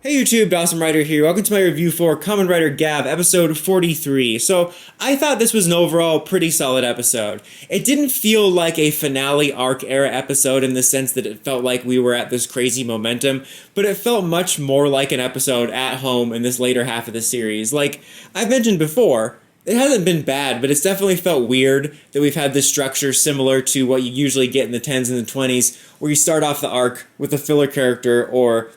Hey YouTube, Kamen Rider here. Welcome to my review for Kamen Rider Gavv Episode 43. So, I thought this was an overall pretty solid episode. It didn't feel like a finale arc era episode in the sense that it felt like we were at this crazy momentum, but it felt much more like an episode at home in this later half of the series. Like I've mentioned before, it hasn't been bad, but it's definitely felt weird that we've had this structure similar to what you usually get in the 10s and the 20s, where you start off the arc with a filler character or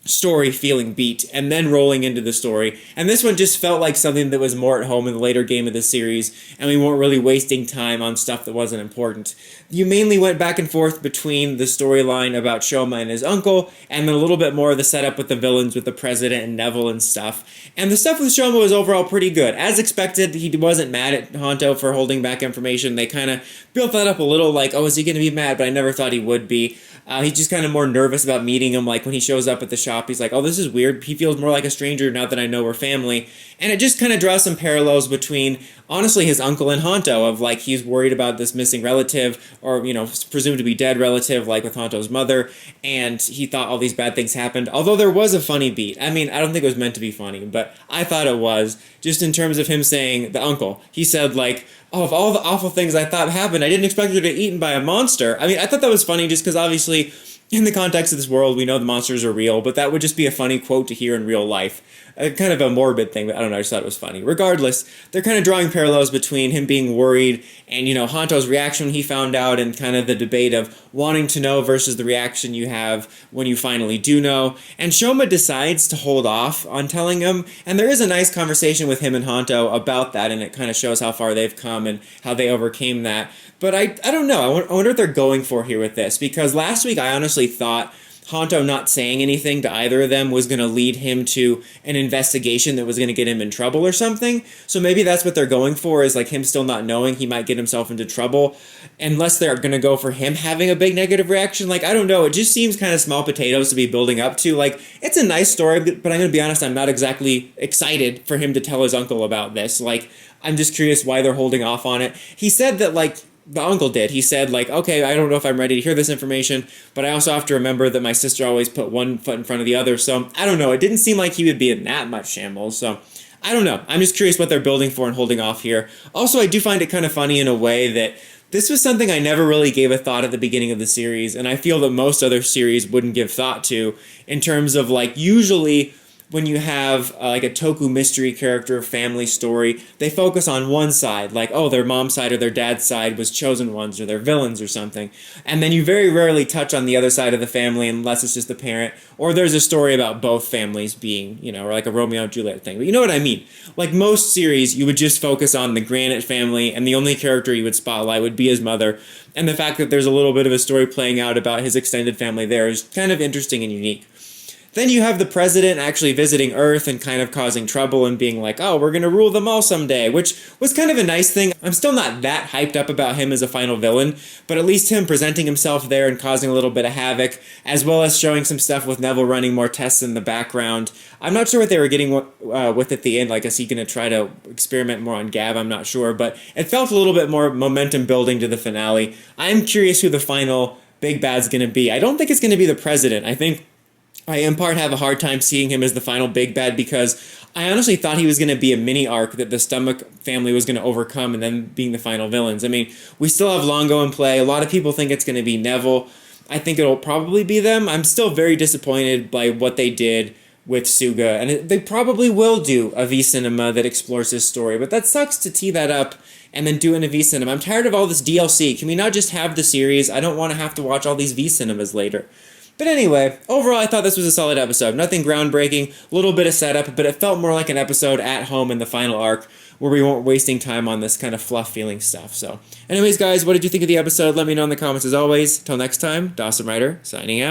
story feeling beat and then rolling into the story. And this one just felt like something that was more at home in the later game of the series, and we weren't really wasting time on stuff that wasn't important. You mainly went back and forth between the storyline about Shouma and his uncle, and then a little bit more of the setup with the villains with the President and Neville and stuff. And the stuff with Shouma was overall pretty good. As expected, he wasn't mad at Honto for holding back information. They kind of built that up a little, like, oh, is he going to be mad? But I never thought he would be. He's just kind of more nervous about meeting him. Like when he shows up at the shop, he's like, oh, this is weird. He feels more like a stranger now that I know we're family. And it just kind of draws some parallels between, honestly, his uncle and Honto, of like he's worried about this missing relative, or, you know, presumed to be dead relative, like with Honto's mother, and he thought all these bad things happened. Although there was a funny beat. I mean, I don't think it was meant to be funny, but I thought it was, just in terms of him saying, the uncle, he said like, oh, of all the awful things I thought happened, I didn't expect her to get eaten by a monster. I mean, I thought that was funny just because obviously, in the context of this world, we know the monsters are real, but that would just be a funny quote to hear in real life. Kind of a morbid thing, but I don't know, I just thought it was funny. Regardless, they're kind of drawing parallels between him being worried and, you know, Honto's reaction when he found out, and kind of the debate of wanting to know versus the reaction you have when you finally do know. And Shouma decides to hold off on telling him, and there is a nice conversation with him and Honto about that, and it kind of shows how far they've come and how they overcame that. But I don't know, I wonder what they're going for here with this, because last week I honestly thought Honto not saying anything to either of them was going to lead him to an investigation that was going to get him in trouble or something. So maybe that's what they're going for, is like him still not knowing he might get himself into trouble, unless they're going to go for him having a big negative reaction. Like, I don't know, it just seems kind of small potatoes to be building up to. Like, it's a nice story, but I'm going to be honest, I'm not exactly excited for him to tell his uncle about this. Like, I'm just curious why they're holding off on it. He said that, like, the uncle did. He said, like, okay, I don't know if I'm ready to hear this information, but I also have to remember that my sister always put one foot in front of the other, so I don't know. It didn't seem like he would be in that much shambles, so I don't know. I'm just curious what they're building for and holding off here. Also, I do find it kind of funny in a way that this was something I never really gave a thought at the beginning of the series, and I feel that most other series wouldn't give thought to, in terms of, like, usually when you have like a toku mystery character family story, they focus on one side, like, oh, their mom's side or their dad's side was chosen ones or they're villains or something. And then you very rarely touch on the other side of the family unless it's just the parent, or there's a story about both families being, you know, or like a Romeo and Juliet thing. But you know what I mean? Like most series, you would just focus on the Granite family, and the only character you would spotlight would be his mother. And the fact that there's a little bit of a story playing out about his extended family there is kind of interesting and unique. Then you have the President actually visiting Earth and kind of causing trouble and being like, oh, we're going to rule them all someday, which was kind of a nice thing. I'm still not that hyped up about him as a final villain, but at least him presenting himself there and causing a little bit of havoc, as well as showing some stuff with Neville running more tests in the background. I'm not sure what they were getting with at the end. Like, is he going to try to experiment more on Gavv? I'm not sure, but it felt a little bit more momentum building to the finale. I'm curious who the final big bad's going to be. I don't think it's going to be the President. I think I in part have a hard time seeing him as the final big bad, because I honestly thought he was going to be a mini arc that the Stomach family was going to overcome and then being the final villains. I mean, we still have Longo in play. A lot of people think it's going to be Neville. I think it'll probably be them. I'm still very disappointed by what they did with Suga, and they probably will do a V-Cinema that explores his story, but that sucks to tee that up and then do an V-Cinema. I'm tired of all this DLC. Can we not just have the series? I don't want to have to watch all these V-Cinemas later. But anyway, overall I thought this was a solid episode. Nothing groundbreaking, a little bit of setup, but it felt more like an episode at home in the final arc, where we weren't wasting time on this kind of fluff feeling stuff. So anyways guys, what did you think of the episode? Let me know in the comments as always. Till next time, Kamen Rider, signing out.